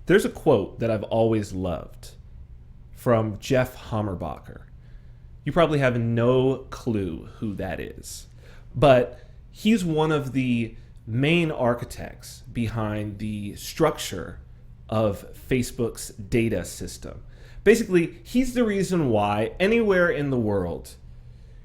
There's a quote that I've always loved from Jeff Hammerbacher. You probably have no clue who that is, but he's one of the main architects behind the structure of Facebook's data system. Basically, he's the reason why anywhere in the world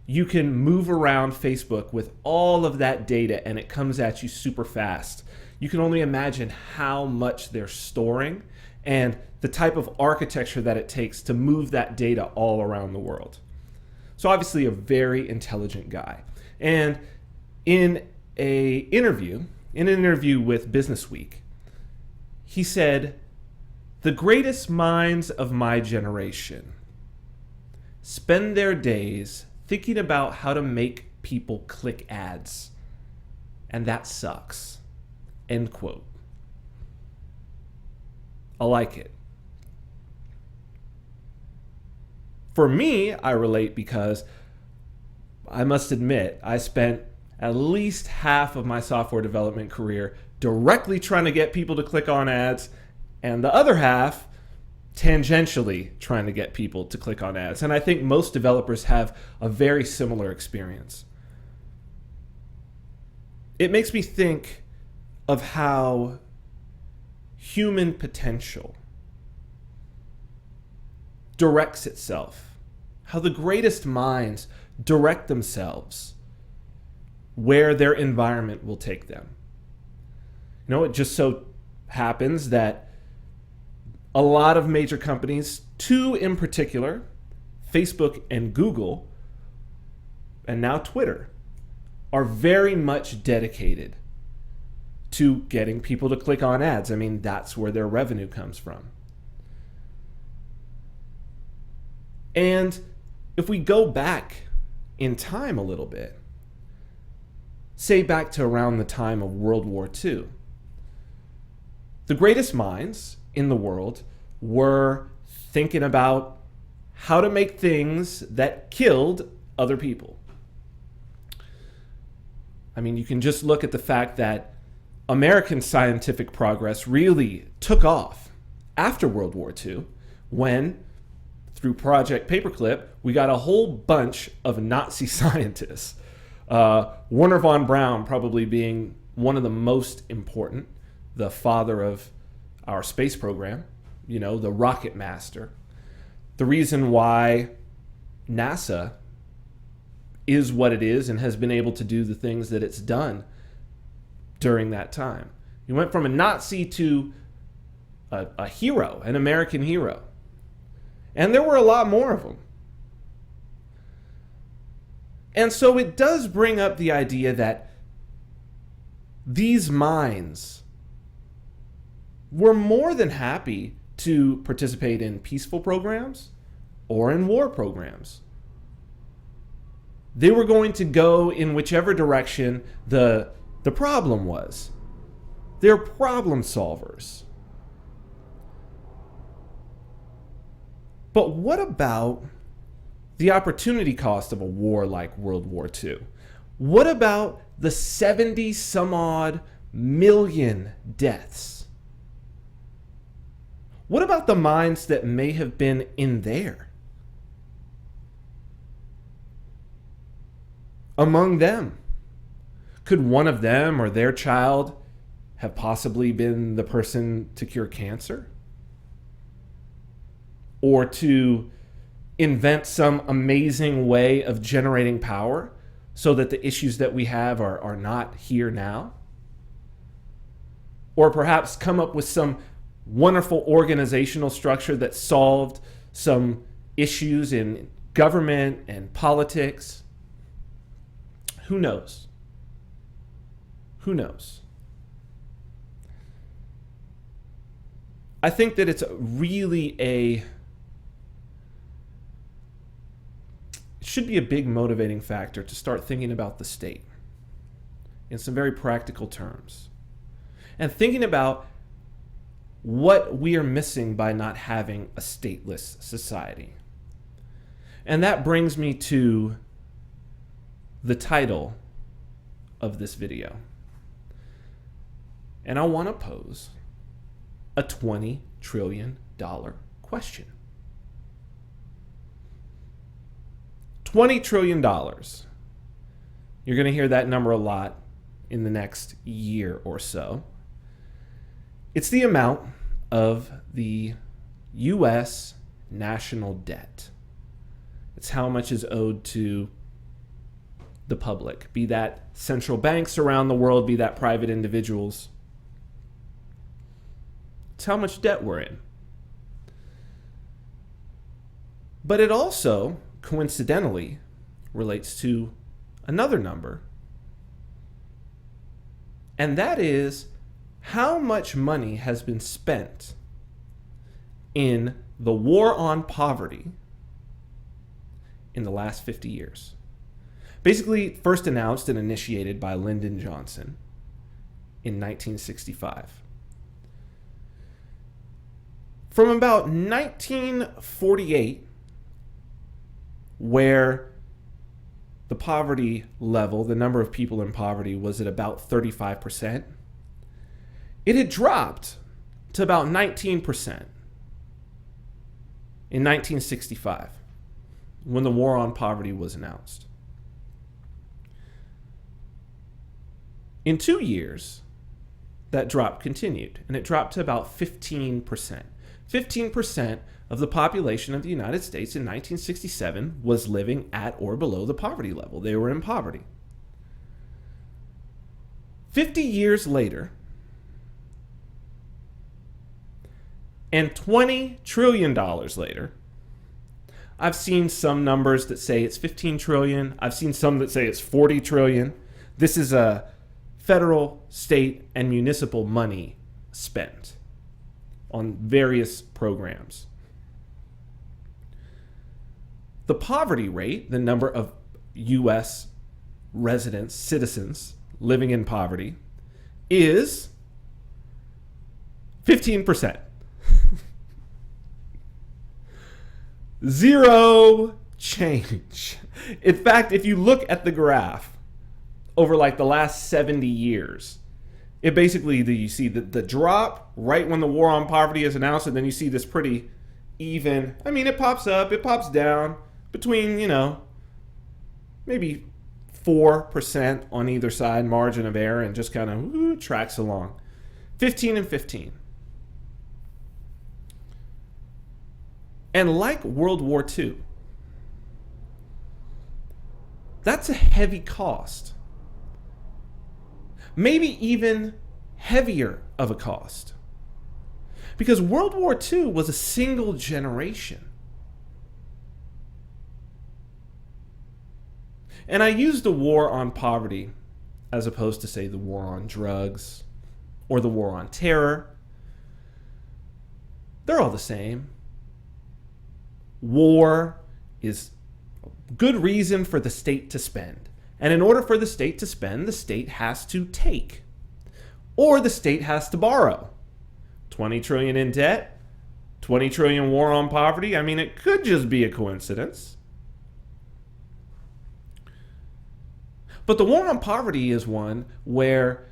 you can move around Facebook with all of that data and it comes at you super fast. You can only imagine how much they're storing and the type of architecture that it takes to move that data all around the world. So obviously a very intelligent guy. And in an interview with Business Week, he said, "The greatest minds of my generation spend their days thinking about how to make people click ads, and that sucks." End quote. I like it. For me, I relate because I must admit, I spent at least half of my software development career directly trying to get people to click on ads, and the other half tangentially trying to get people to click on ads. And I think most developers have a very similar experience. It makes me think of how human potential directs itself, how the greatest minds direct themselves where their environment will take them. You know, it just so happens that a lot of major companies, two in particular, Facebook and Google, and now Twitter, are very much dedicated to getting people to click on ads. I mean, that's where their revenue comes from. And if we go back in time a little bit, say back to around the time of World War II, the greatest minds in the world were thinking about how to make things that killed other people. I mean, you can just look at the fact that American scientific progress really took off after World War II when, through Project Paperclip, we got a whole bunch of Nazi scientists. Wernher von Braun probably being one of the most important, the father of our space program, you know, the rocket master. The reason why NASA is what it is and has been able to do the things that it's done during that time. You went from a Nazi to a hero, an American hero. And there were a lot more of them. And so it does bring up the idea that these minds were more than happy to participate in peaceful programs or in war programs. They were going to go in whichever direction the problem was. They're problem solvers. But what about the opportunity cost of a war like World War II? What about the 70 some odd million deaths? What about the minds that may have been in there? Among them, could one of them or their child have possibly been the person to cure cancer? Or to invent some amazing way of generating power so that the issues that we have are not here now? Or perhaps come up with some wonderful organizational structure that solved some issues in government and politics? Who knows? Who knows? I think that it's really it should be a big motivating factor to start thinking about the state in some very practical terms. And thinking about what we are missing by not having a stateless society. And that brings me to the title of this video. And I want to pose a $20 trillion question. $20 trillion. You're going to hear that number a lot in the next year or so. It's the amount of the U.S. national debt. It's how much is owed to the public, be that central banks around the world, be that private individuals. It's how much debt we're in. But it also, coincidentally, relates to another number, and that is how much money has been spent in the war on poverty in the last 50 years. Basically, first announced and initiated by Lyndon Johnson in 1965. From about 1948, where the poverty level, the number of people in poverty, was at about 35%, it had dropped to about 19% in 1965, when the war on poverty was announced. In 2 years, that drop continued, and it dropped to about 15%. 15% of the population of the United States in 1967 was living at or below the poverty level. They were in poverty. 50 years later, and $20 trillion later, I've seen some numbers that say it's 15 trillion. I've seen some that say it's 40 trillion. This is a federal, state, and municipal money spent on various programs. The poverty rate, the number of U.S. residents, citizens living in poverty, is 15%. Zero change. In fact, if you look at the graph over like the last 70 years, it basically, you see the drop right when the war on poverty is announced, and then you see this pretty even, it pops up, it pops down between, maybe 4% on either side, margin of error, and just kind of tracks along. 15 and 15. And like World War II, that's a heavy cost. Maybe even heavier of a cost. Because World War II was a single generation. And I use the war on poverty as opposed to, say, the war on drugs or the war on terror. They're all the same. War is good reason for the state to spend. And in order for the state to spend, the state has to take. Or the state has to borrow. 20 trillion in debt, 20 trillion war on poverty. It could just be a coincidence. But the war on poverty is one where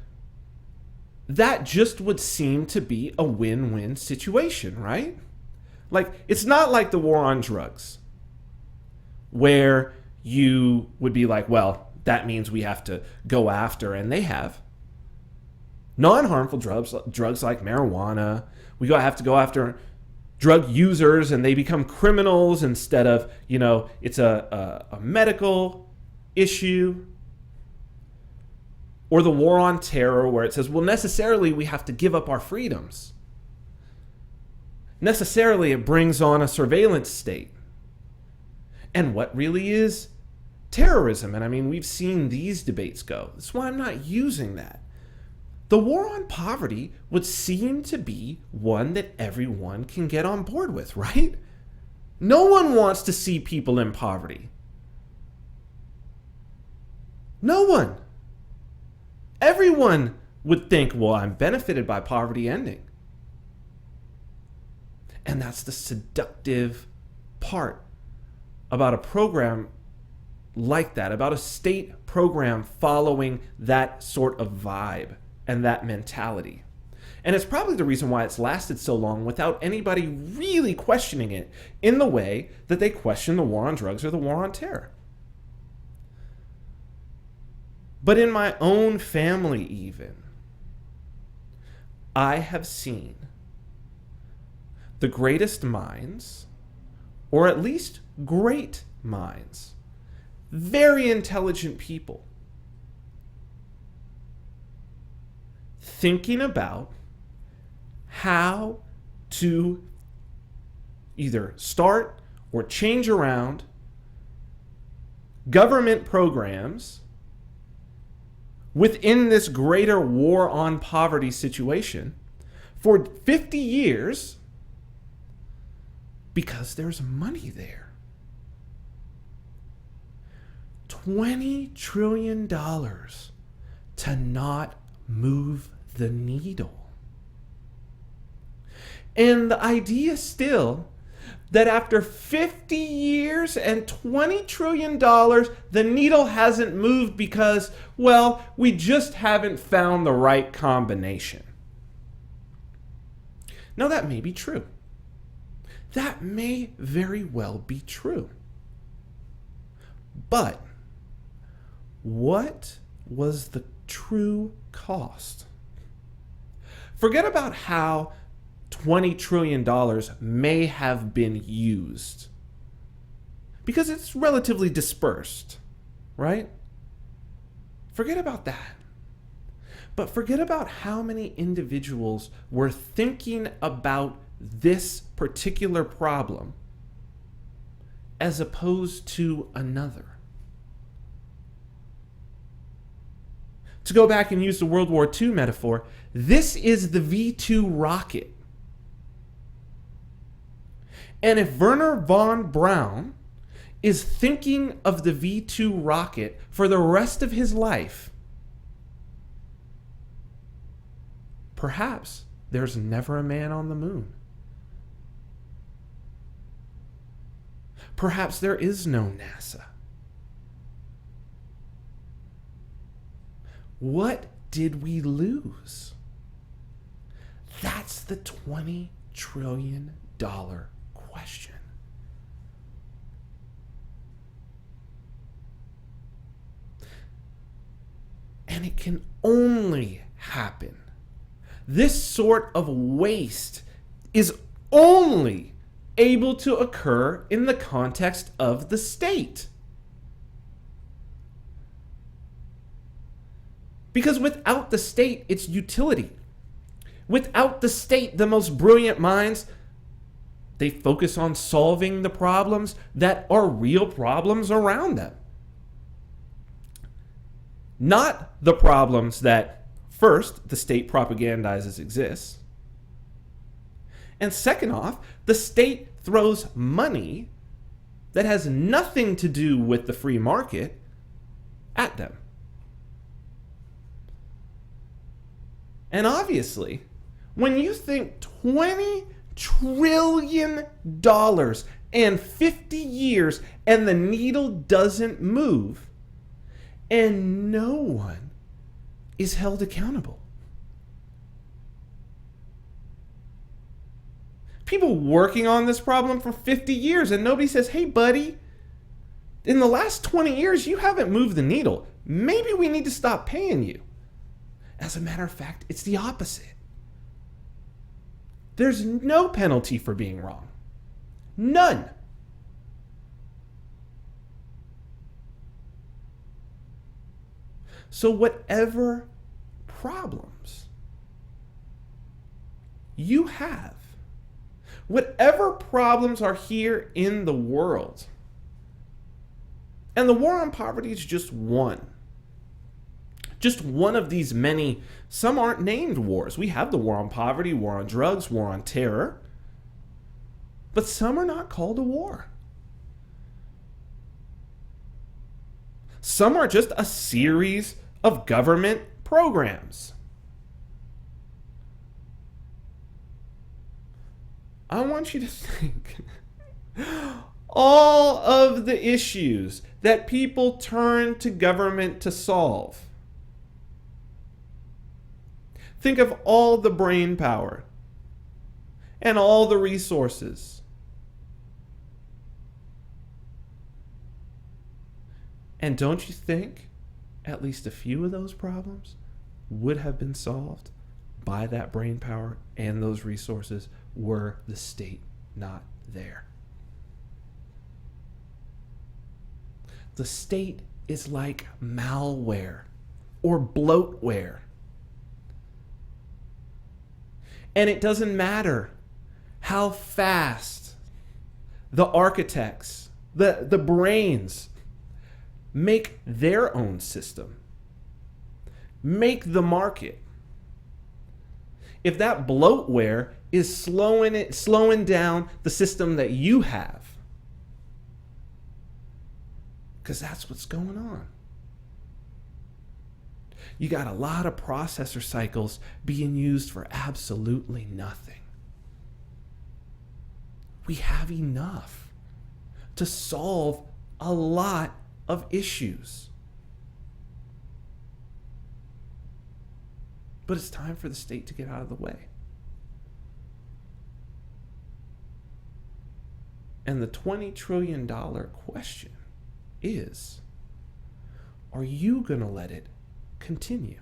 that just would seem to be a win-win situation, right? It's not like the war on drugs, where you would be like, well, that means we have to go after, and they have, non-harmful drugs like marijuana. We have to go after drug users, and they become criminals instead of, it's a medical issue. Or the war on terror, where it says, well, necessarily we have to give up our freedoms. Necessarily it brings on a surveillance state. And what really is terrorism? And we've seen these debates go. That's why I'm not using that. The war on poverty would seem to be one that everyone can get on board with, right? No one wants to see people in poverty. No one. Everyone would think, well, I'm benefited by poverty ending. And that's the seductive part about a program like that, about a state program following that sort of vibe and that mentality. And it's probably the reason why it's lasted so long without anybody really questioning it in the way that they question the war on drugs or the war on terror. But in my own family even, I have seen the greatest minds, or at least great minds, very intelligent people, thinking about how to either start or change around government programs within this greater war on poverty situation for 50 years because there's money there. $20 trillion to not move the needle. And the idea still that after 50 years and $20 trillion, the needle hasn't moved because, well, we just haven't found the right combination. Now, that may be true. That may very well be true. But what was the true cost? Forget about how $20 trillion may have been used, because it's relatively dispersed, right? Forget about that. But forget about how many individuals were thinking about this particular problem as opposed to another. To go back and use the World War II metaphor, this is the V-2 rocket. And if Wernher von Braun is thinking of the V-2 rocket for the rest of his life, perhaps there's never a man on the moon. Perhaps there is no NASA. What did we lose? That's the $20 trillion question. And it can only happen. This sort of waste is only able to occur in the context of the state. Because without the state, it's utility. Without the state, the most brilliant minds, they focus on solving the problems that are real problems around them. Not the problems that, first, the state propagandizes exist. And second off, the state throws money that has nothing to do with the free market at them. And obviously, when you think $20 trillion and 50 years and the needle doesn't move and no one is held accountable. People working on this problem for 50 years and nobody says, hey buddy, in the last 20 years you haven't moved the needle. Maybe we need to stop paying you. As a matter of fact, it's the opposite. There's no penalty for being wrong. None. So whatever problems you have, whatever problems are here in the world, and the war on poverty is just one. Just one of these many, some aren't named wars. We have the war on poverty, war on drugs, war on terror. But some are not called a war. Some are just a series of government programs. I want you to think all of the issues that people turn to government to solve. Think of all the brain power and all the resources. And don't you think at least a few of those problems would have been solved by that brain power and those resources were the state not there? The state is like malware or bloatware. And it doesn't matter how fast the architects, the brains, make their own system, make the market. If that bloatware is slowing down the system that you have, because that's what's going on. You got a lot of processor cycles being used for absolutely nothing. We have enough to solve a lot of issues. But it's time for the state to get out of the way. And the $20 trillion question is, are you going to let it continue?